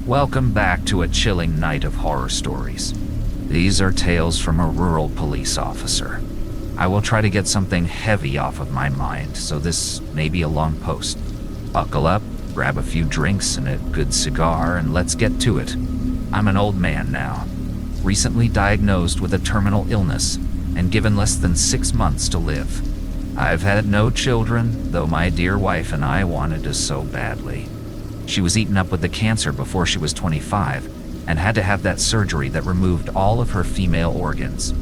Welcome back to a chilling night of horror stories. These are tales from a rural police officer. I will try to get something heavy off of my mind, so this may be a long post. Buckle up, grab a few drinks and a good cigar, and let's get to it. I'm an old man now, recently diagnosed with a terminal illness and given less than 6 months to live. I've had no children, though my dear wife and I wanted to so badly. She was eaten up with the cancer before she was 25 and had to have that surgery that removed all of her female organs.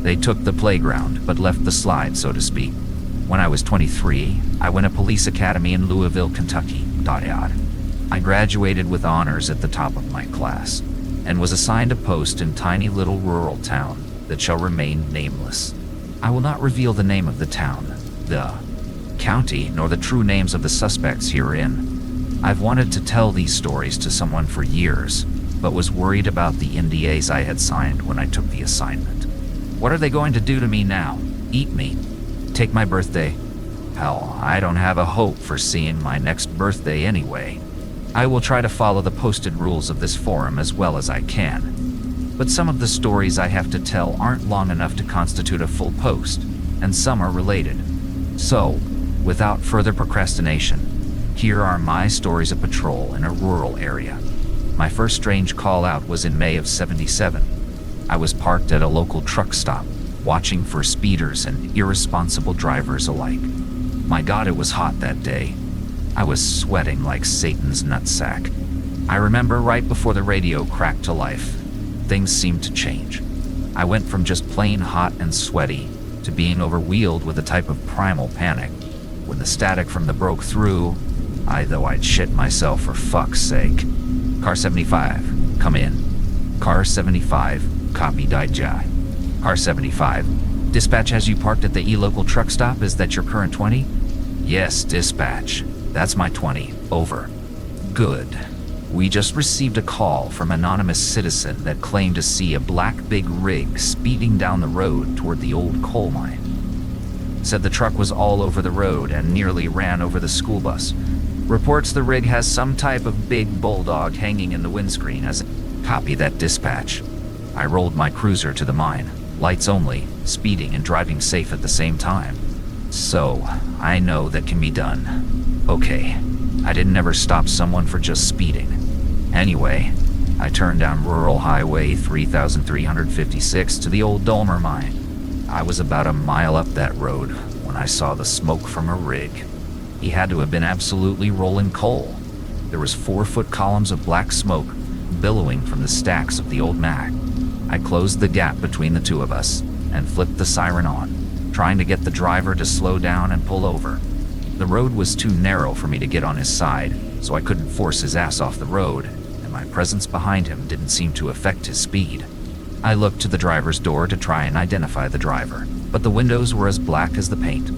They took the playground, but left the slide, so to speak. When I was 23, I went to police academy in Louisville, Kentucky. I graduated with honors at the top of my class and was assigned a post in tiny little rural town that shall remain nameless. I will not reveal the name of the town, the county, nor the true names of the suspects herein. I've wanted to tell these stories to someone for years, but was worried about the NDAs I had signed when I took the assignment. What are they going to do to me now? Eat me? Take my birthday? Hell, I don't have a hope for seeing my next birthday anyway. I will try to follow the posted rules of this forum as well as I can. But some of the stories I have to tell aren't long enough to constitute a full post, and some are related. So, without further procrastination, here are my stories of patrol in a rural area. My first strange call out was in May of '77. I was parked at a local truck stop, watching for speeders and irresponsible drivers alike. My God, it was hot that day. I was sweating like Satan's nutsack. I remember right before the radio cracked to life, things seemed to change. I went from just plain hot and sweaty to being overwhelmed with a type of primal panic. When the static from the broke through, I'd shit myself for fuck's sake. Car 75, come in. Car 75, copy Daija. Car 75, dispatch has you parked at the E-Local truck stop. Is that your current 20? Yes, dispatch. That's my 20. Over. Good. We just received a call from an anonymous citizen that claimed to see a black big rig speeding down the road toward the old coal mine. Said the truck was all over the road and nearly ran over the school bus. Reports the rig has some type of big bulldog hanging in the windscreen as copy that, dispatch. I rolled my cruiser to the mine, lights only, speeding and driving safe at the same time. So, I know that can be done. Okay, I didn't ever stop someone for just speeding. Anyway, I turned down Rural Highway 3356 to the old Dulmer mine. I was about a mile up that road when I saw the smoke from a rig. He had to have been absolutely rolling coal. There was 4-foot columns of black smoke billowing from the stacks of the old Mac. I closed the gap between the two of us and flipped the siren on, trying to get the driver to slow down and pull over. The road was too narrow for me to get on his side, so I couldn't force his ass off the road, and my presence behind him didn't seem to affect his speed. I looked to the driver's door to try and identify the driver, but the windows were as black as the paint.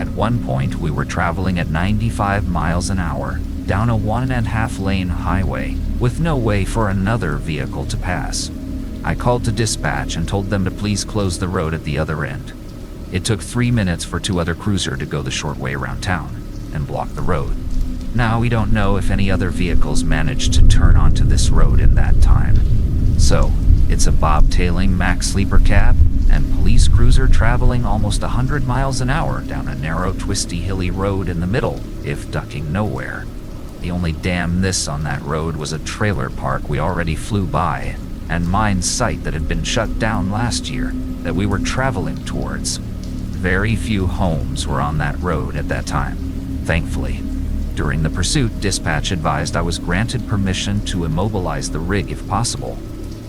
At one point, we were traveling at 95 miles an hour down a 1.5-lane highway with no way for another vehicle to pass. I called to dispatch and told them to please close the road at the other end. It took 3 minutes for 2 other cruisers to go the short way around town and block the road. Now we don't know if any other vehicles managed to turn onto this road in that time. So, it's a bobtailing Mack sleeper cab and police cruiser traveling almost 100 miles an hour down a narrow, twisty, hilly road in the middle, if ducking nowhere. The only damn this on that road was a trailer park we already flew by, and mine site that had been shut down last year that we were traveling towards. Very few homes were on that road at that time, thankfully. During the pursuit, dispatch advised I was granted permission to immobilize the rig if possible.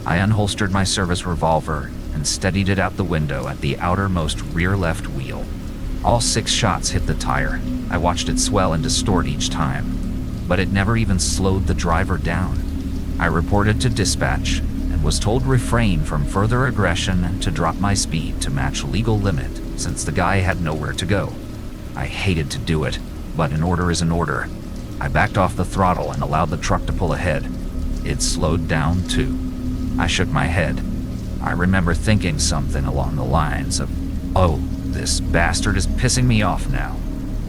I unholstered my service revolver and steadied it out the window at the outermost rear left wheel. All 6 shots hit the tire. I watched it swell and distort each time, but it never even slowed the driver down. I reported to dispatch and was told refrain from further aggression and to drop my speed to match legal limit since the guy had nowhere to go. I hated to do it, but an order is an order. I backed off the throttle and allowed the truck to pull ahead. It slowed down too. I shook my head. I remember thinking something along the lines of, "Oh, this bastard is pissing me off now."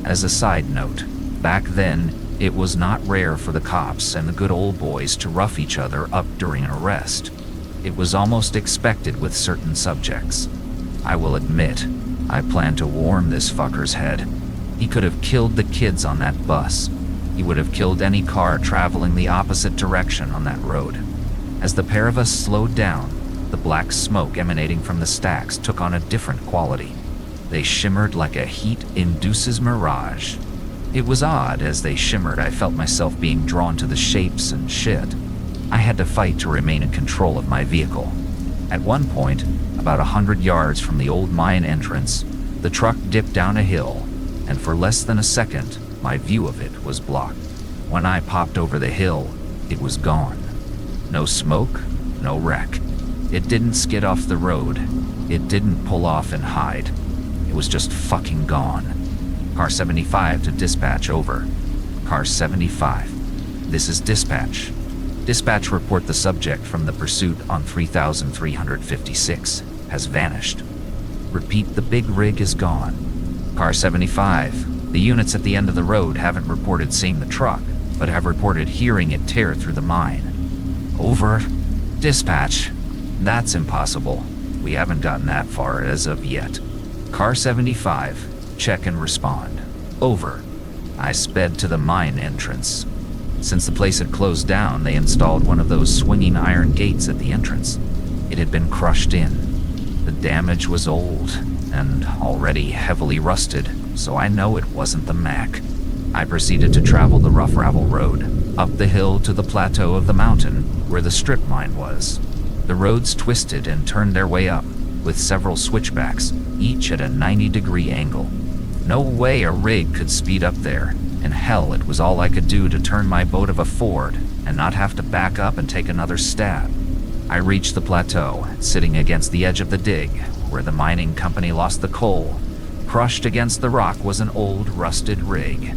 As a side note, back then, It was not rare for the cops and the good old boys to rough each other up during an arrest. It was almost expected with certain subjects. I will admit, I planned to warm this fucker's head. He could have killed the kids on that bus. He would have killed any car traveling the opposite direction on that road. As the pair of us slowed down, the black smoke emanating from the stacks took on a different quality. They shimmered like a heat-induces mirage. It was odd. As they shimmered, I felt myself being drawn to the shapes and shit. I had to fight to remain in control of my vehicle. At one point, about 100 yards from the old mine entrance, the truck dipped down a hill, and for less than a second, my view of it was blocked. When I popped over the hill, it was gone. No smoke, no wreck. It didn't skid off the road. It didn't pull off and hide. It was just fucking gone. Car 75 to dispatch, over. Car 75. This is dispatch. Dispatch, report the subject from the pursuit on 3356 has vanished. Repeat, the big rig is gone. Car 75. The units at the end of the road haven't reported seeing the truck, but have reported hearing it tear through the mine. Over. Dispatch. That's impossible. We haven't gotten that far as of yet. Car 75. Check and respond. Over. I sped to the mine entrance. Since the place had closed down, they installed one of those swinging iron gates at the entrance. It had been crushed in. The damage was old and already heavily rusted, so I know it wasn't the Mac. I proceeded to travel the rough gravel road, up the hill to the plateau of the mountain where the strip mine was. The roads twisted and turned their way up, with several switchbacks, each at a 90-degree angle. No way a rig could speed up there, and hell, it was all I could do to turn my boat of a Ford and not have to back up and take another stab. I reached the plateau, sitting against the edge of the dig, where the mining company lost the coal. Crushed against the rock was an old, rusted rig.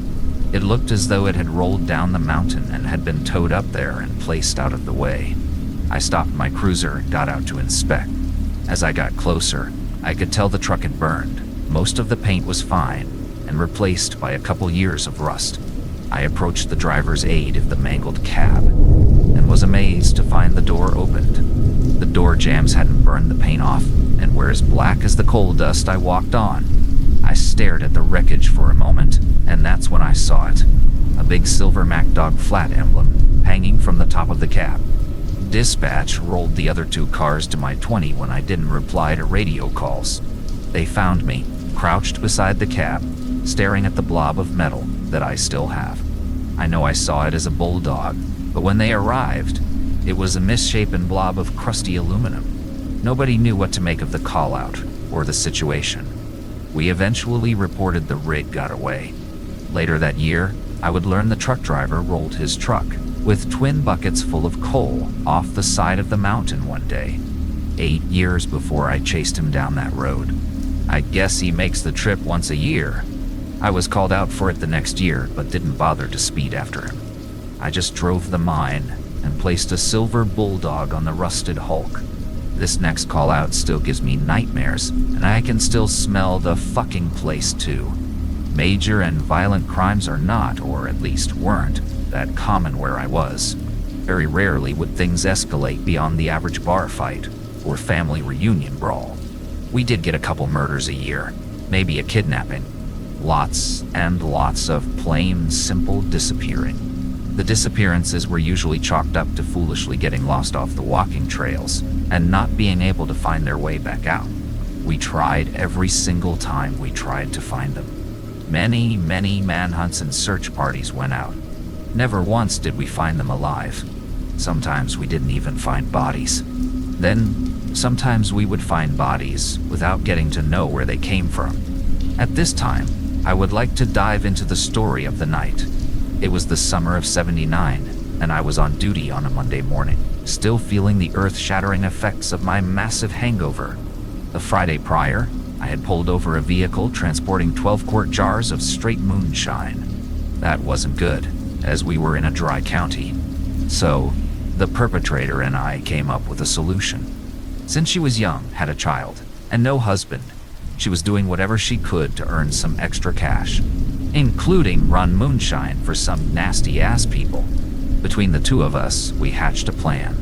It looked as though it had rolled down the mountain and had been towed up there and placed out of the way. I stopped my cruiser and got out to inspect. As I got closer, I could tell the truck had burned. Most of the paint was fine and replaced by a couple years of rust. I approached the driver's aid of the mangled cab and was amazed to find the door opened. The door jambs hadn't burned the paint off and were as black as the coal dust I walked on. I stared at the wreckage for a moment, and that's when I saw it. A big silver MacDog flat emblem hanging from the top of the cab. Dispatch rolled the other two cars to my 20 when I didn't reply to radio calls. They found me, crouched beside the cab, staring at the blob of metal that I still have. I know I saw it as a bulldog, but when they arrived, it was a misshapen blob of crusty aluminum. Nobody knew what to make of the call-out or the situation. We eventually reported the rig got away. Later that year, I would learn the truck driver rolled his truck with twin buckets full of coal off the side of the mountain one day, 8 years before I chased him down that road. I guess he makes the trip once a year. I was called out for it the next year, but didn't bother to speed after him. I just drove the mine and placed a silver bulldog on the rusted hulk. This next call out still gives me nightmares, and I can still smell the fucking place too. Major and violent crimes are not, or at least weren't, that common where I was. Very rarely would things escalate beyond the average bar fight or family reunion brawl. We did get a couple murders a year, maybe a kidnapping. Lots and lots of plain, simple disappearing. The disappearances were usually chalked up to foolishly getting lost off the walking trails and not being able to find their way back out. We tried every single time we tried to find them. Many, many manhunts and search parties went out. Never once did we find them alive. Sometimes we didn't even find bodies. Then, sometimes we would find bodies without getting to know where they came from. At this time, I would like to dive into the story of the night. It was the summer of '79, and I was on duty on a Monday morning, still feeling the earth-shattering effects of my massive hangover. The Friday prior, I had pulled over a vehicle transporting 12-quart jars of straight moonshine. That wasn't good, as we were in a dry county. So, the perpetrator and I came up with a solution. Since she was young, had a child, and no husband, she was doing whatever she could to earn some extra cash. including run moonshine for some nasty-ass people. Between the two of us, we hatched a plan.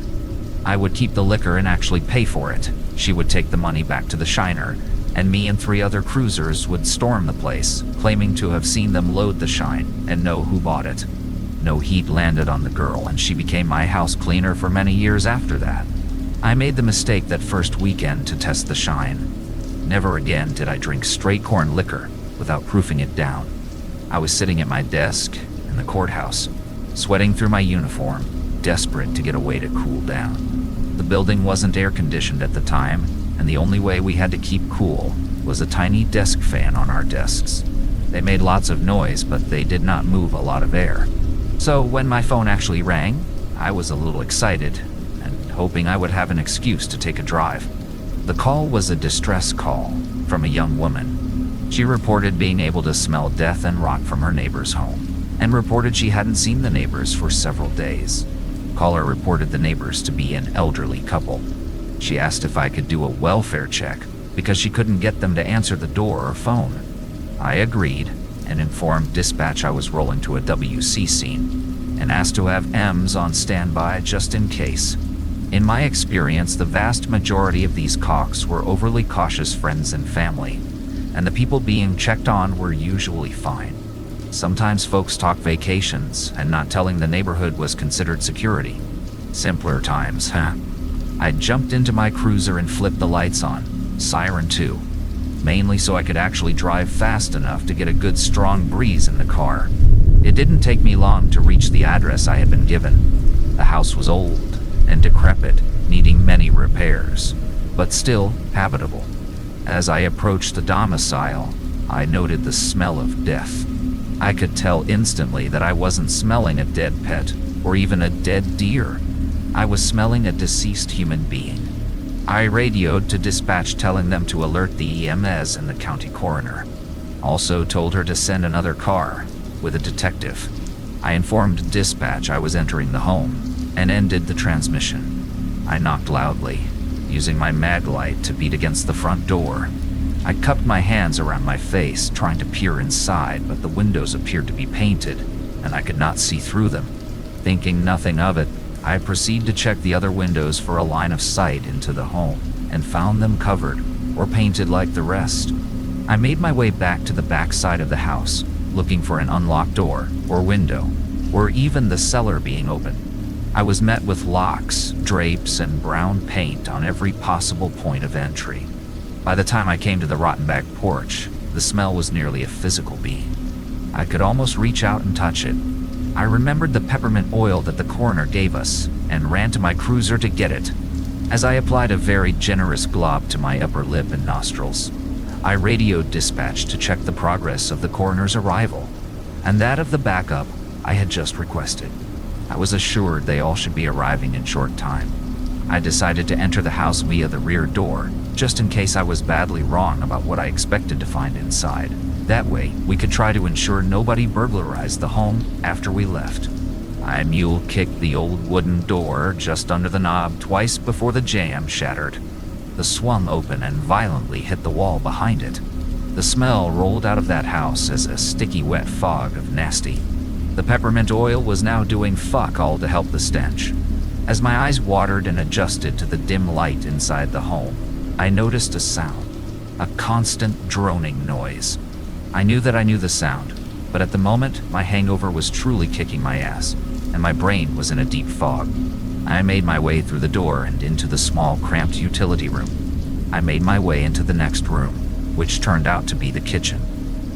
I would keep the liquor and actually pay for it. She would take the money back to the Shiner, and me and 3 other cruisers would storm the place, claiming to have seen them load the Shine and know who bought it. No heat landed on the girl, and she became my house cleaner for many years after that. I made the mistake that first weekend to test the Shine. Never again did I drink straight corn liquor without proofing it down. I was sitting at my desk in the courthouse, sweating through my uniform, desperate to get away to cool down. The building wasn't air-conditioned at the time, and the only way we had to keep cool was a tiny desk fan on our desks. They made lots of noise, but they did not move a lot of air. So when my phone actually rang, I was a little excited and hoping I would have an excuse to take a drive. The call was a distress call from a young woman. She reported being able to smell death and rot from her neighbor's home, and reported she hadn't seen the neighbors for several days. Caller reported the neighbors to be an elderly couple. She asked if I could do a welfare check because she couldn't get them to answer the door or phone. I agreed and informed dispatch I was rolling to a WC scene and asked to have M's on standby just in case. In my experience, the vast majority of these cocks were overly cautious friends and family, and the people being checked on were usually fine. Sometimes folks talk vacations, and not telling the neighborhood was considered security. Simpler times, huh? I jumped into my cruiser and flipped the lights on, siren too, mainly so I could actually drive fast enough to get a good strong breeze in the car. It didn't take me long to reach the address I had been given. The house was old and decrepit, needing many repairs, but still habitable. As I approached the domicile, I noted the smell of death. I could tell instantly that I wasn't smelling a dead pet or even a dead deer. I was smelling a deceased human being. I radioed to dispatch telling them to alert the EMS and the county coroner. Also told her to send another car with a detective. I informed dispatch I was entering the home and ended the transmission. I knocked loudly, using my mag light to beat against the front door. I cupped my hands around my face, trying to peer inside, but the windows appeared to be painted, and I could not see through them. Thinking nothing of it, I proceeded to check the other windows for a line of sight into the home, and found them covered, or painted like the rest. I made my way back to the back side of the house, looking for an unlocked door, or window, or even the cellar being open. I was met with locks, drapes, and brown paint on every possible point of entry. By the time I came to the rotten back porch, the smell was nearly a physical being. I could almost reach out and touch it. I remembered the peppermint oil that the coroner gave us and ran to my cruiser to get it. As I applied a very generous glob to my upper lip and nostrils, I radioed dispatch to check the progress of the coroner's arrival and that of the backup I had just requested. I was assured they all should be arriving in short time. I decided to enter the house via the rear door, just in case I was badly wrong about what I expected to find inside. That way, we could try to ensure nobody burglarized the home after we left. I mule-kicked the old wooden door just under the knob twice before the jamb shattered. The swung open and violently hit the wall behind it. The smell rolled out of that house as a sticky wet fog of nasty. The peppermint oil was now doing fuck all to help the stench. As my eyes watered and adjusted to the dim light inside the home, I noticed a sound, a constant droning noise. I knew that I knew the sound, but at the moment, my hangover was truly kicking my ass, and my brain was in a deep fog. I made my way through the door and into the small, cramped utility room. I made my way into the next room, which turned out to be the kitchen.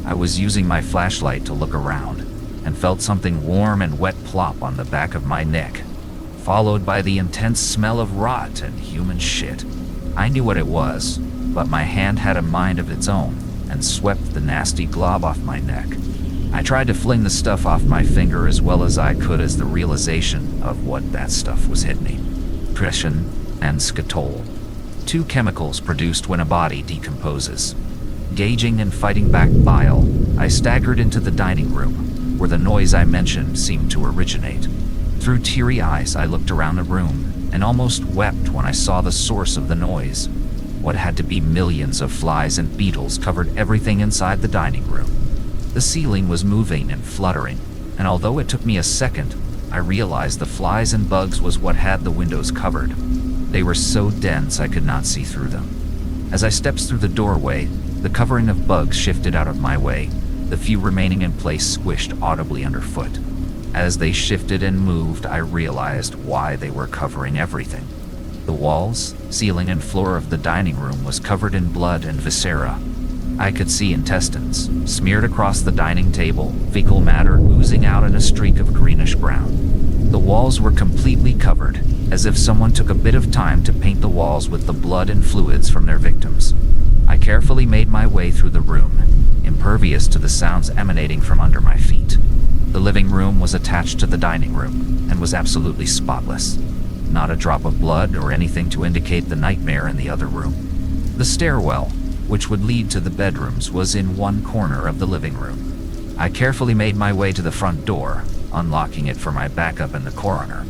I was using my flashlight to look around, and felt something warm and wet plop on the back of my neck, followed by the intense smell of rot and human shit. I knew what it was, but my hand had a mind of its own and swept the nasty glob off my neck. I tried to fling the stuff off my finger as well as I could as the realization of what that stuff was hitting me. Pression and scatol, 2 chemicals produced when a body decomposes. Gauging and fighting back bile, I staggered into the dining room, where the noise I mentioned seemed to originate. Through teary eyes, I looked around the room and almost wept when I saw the source of the noise. What had to be millions of flies and beetles covered everything inside the dining room. The ceiling was moving and fluttering, and although it took me a second, I realized the flies and bugs was what had the windows covered. They were so dense I could not see through them. As I stepped through the doorway, the covering of bugs shifted out of my way. The few remaining in place squished audibly underfoot. As they shifted and moved, I realized why they were covering everything. The walls, ceiling, and floor of the dining room was covered in blood and viscera. I could see intestines smeared across the dining table, fecal matter oozing out in a streak of greenish-brown. The walls were completely covered, as if someone took a bit of time to paint the walls with the blood and fluids from their victims. I carefully made my way through the room, impervious to the sounds emanating from under my feet. The living room was attached to the dining room and was absolutely spotless. Not a drop of blood or anything to indicate the nightmare in the other room. The stairwell, which would lead to the bedrooms, was in one corner of the living room. I carefully made my way to the front door, unlocking it for my backup and the coroner.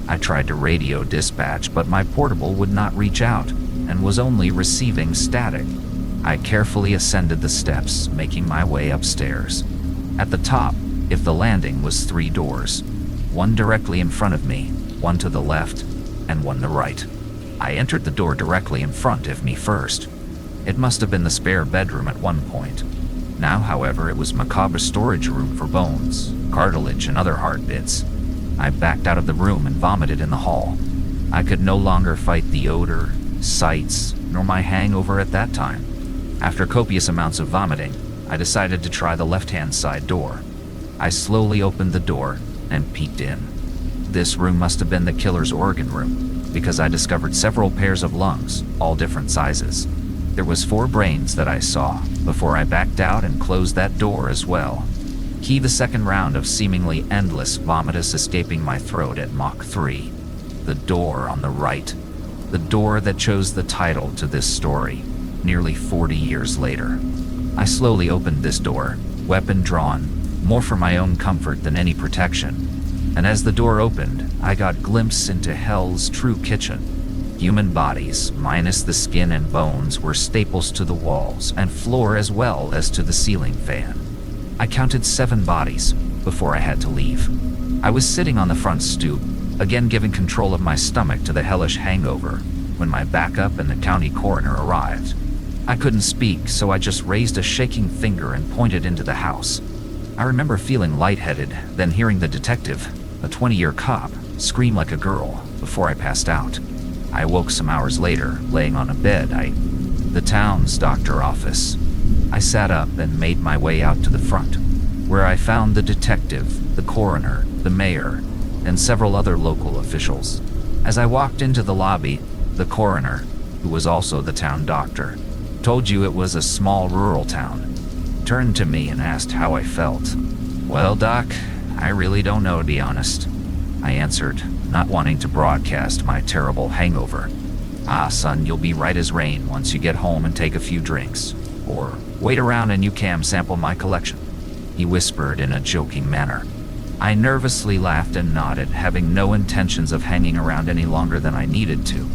I tried to radio dispatch, but my portable would not reach out and was only receiving static. I carefully ascended the steps, making my way upstairs. At the top, if the landing, was 3 doors, one directly in front of me, one to the left, and one to the right. I entered the door directly in front of me first. It must have been the spare bedroom at one point. Now, however, it was macabre storage room for bones, cartilage, and other hard bits. I backed out of the room and vomited in the hall. I could no longer fight the odor, sights, nor my hangover at that time. After copious amounts of vomiting, I decided to try the left-hand side door. I slowly opened the door and peeked in. This room must have been the killer's organ room, because I discovered several pairs of lungs, all different sizes. There was 4 brains that I saw before I backed out and closed that door as well. Key the second round of seemingly endless vomitus escaping my throat at Mach 3. The door on the right. The door that chose the title to this story, nearly 40 years later. I slowly opened this door, weapon drawn, more for my own comfort than any protection. And as the door opened, I got a glimpse into hell's true kitchen. Human bodies, minus the skin and bones, were staples to the walls and floor as well as to the ceiling fan. I counted 7 bodies before I had to leave. I was sitting on the front stoop, again giving control of my stomach to the hellish hangover, when my backup and the county coroner arrived. I couldn't speak, so I just raised a shaking finger and pointed into the house. I remember feeling lightheaded, then hearing the detective, a 20-year cop, scream like a girl before I passed out. I awoke some hours later, laying on a bed. The town's doctor office. I sat up and made my way out to the front, where I found the detective, the coroner, the mayor, and several other local officials. As I walked into the lobby, the coroner, who was also the town doctor, told you it was a small rural town, turned to me and asked how I felt. "Well, Doc, I really don't know, to be honest," I answered, not wanting to broadcast my terrible hangover. "Ah, son, you'll be right as rain once you get home and take a few drinks. Or wait around and you can sample my collection," he whispered in a joking manner. I nervously laughed and nodded, having no intentions of hanging around any longer than I needed to.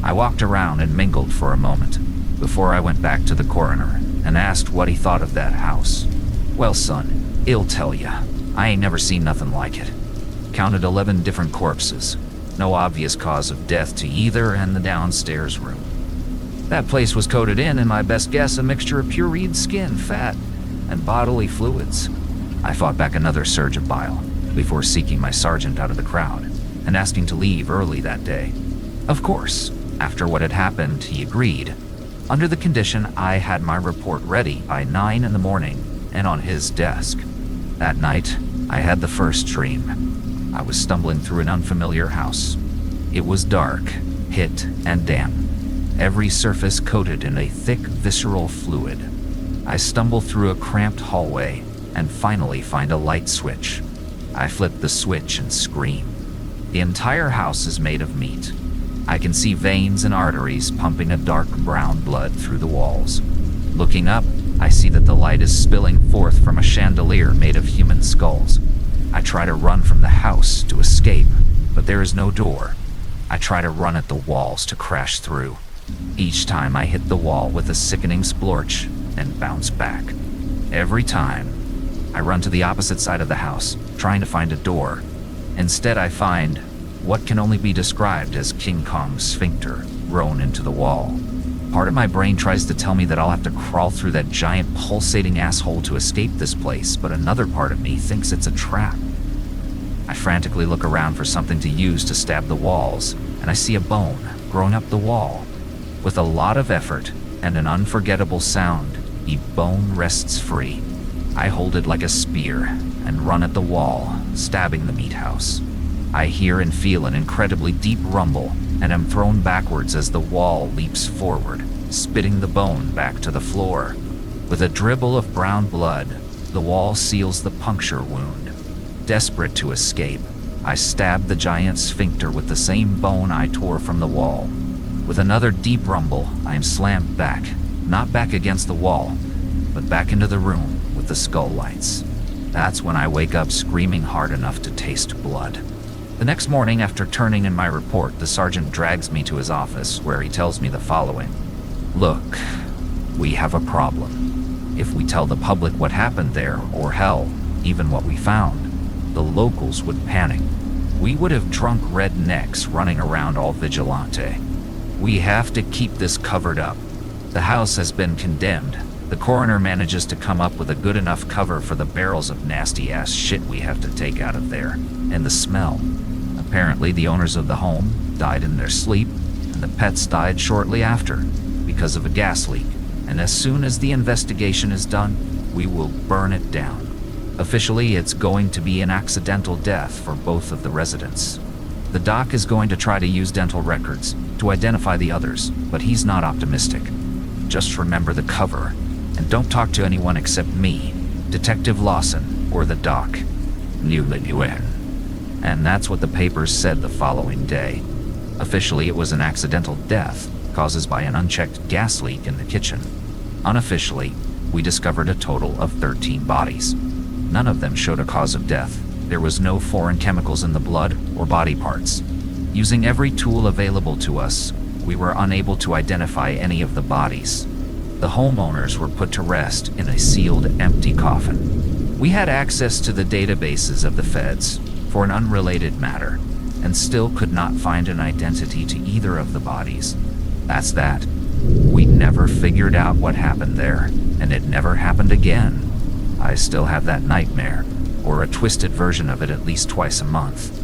I walked around and mingled for a moment, before I went back to the coroner and asked what he thought of that house. "Well, son, he'll tell ya. I ain't never seen nothing like it. Counted 11 different corpses. No obvious cause of death to either, and the downstairs room. That place was coated in my best guess, a mixture of pureed skin, fat, and bodily fluids." I fought back another surge of bile before seeking my sergeant out of the crowd and asking to leave early that day. Of course, after what had happened, he agreed, under the condition I had my report ready by 9 in the morning and on his desk. That night, I had the first dream. I was stumbling through an unfamiliar house. It was dark, hot, and damp, every surface coated in a thick, visceral fluid. I stumble through a cramped hallway and finally find a light switch. I flip the switch and scream. The entire house is made of meat. I can see veins and arteries pumping a dark brown blood through the walls. Looking up, I see that the light is spilling forth from a chandelier made of human skulls. I try to run from the house to escape, but there is no door. I try to run at the walls to crash through. Each time I hit the wall with a sickening splorch and bounce back. Every time, I run to the opposite side of the house, trying to find a door. Instead, I find what can only be described as King Kong's sphincter grown into the wall. Part of my brain tries to tell me that I'll have to crawl through that giant pulsating asshole to escape this place, but another part of me thinks it's a trap. I frantically look around for something to use to stab the walls, and I see a bone growing up the wall. With a lot of effort and an unforgettable sound, the bone rests free. I hold it like a spear and run at the wall, stabbing the meat house. I hear and feel an incredibly deep rumble, and am thrown backwards as the wall leaps forward, spitting the bone back to the floor. With a dribble of brown blood, the wall seals the puncture wound. Desperate to escape, I stab the giant sphincter with the same bone I tore from the wall. With another deep rumble, I am slammed back, not back against the wall, but back into the room with the skull lights. That's when I wake up screaming hard enough to taste blood. The next morning, after turning in my report, the sergeant drags me to his office, where he tells me the following. Look, we have a problem. If we tell the public what happened there, or hell, even what we found, the locals would panic. We would have drunk rednecks running around all vigilante. We have to keep this covered up. The house has been condemned. The coroner manages to come up with a good enough cover for the barrels of nasty-ass shit we have to take out of there, and the smell. Apparently, the owners of the home died in their sleep, and the pets died shortly after because of a gas leak. And as soon as the investigation is done, we will burn it down. Officially, it's going to be an accidental death for both of the residents. The doc is going to try to use dental records to identify the others, but he's not optimistic. Just remember the cover, and don't talk to anyone except me, Detective Lawson, or the doc. And that's what the papers said the following day. Officially, it was an accidental death caused by an unchecked gas leak in the kitchen. Unofficially, we discovered a total of 13 bodies. None of them showed a cause of death. There was no foreign chemicals in the blood or body parts. Using every tool available to us, we were unable to identify any of the bodies. The homeowners were put to rest in a sealed, empty coffin. We had access to the databases of the feds for an unrelated matter, and still could not find an identity to either of the bodies. That's that. We never figured out what happened there, and it never happened again. I still have that nightmare, or a twisted version of it at least twice a month.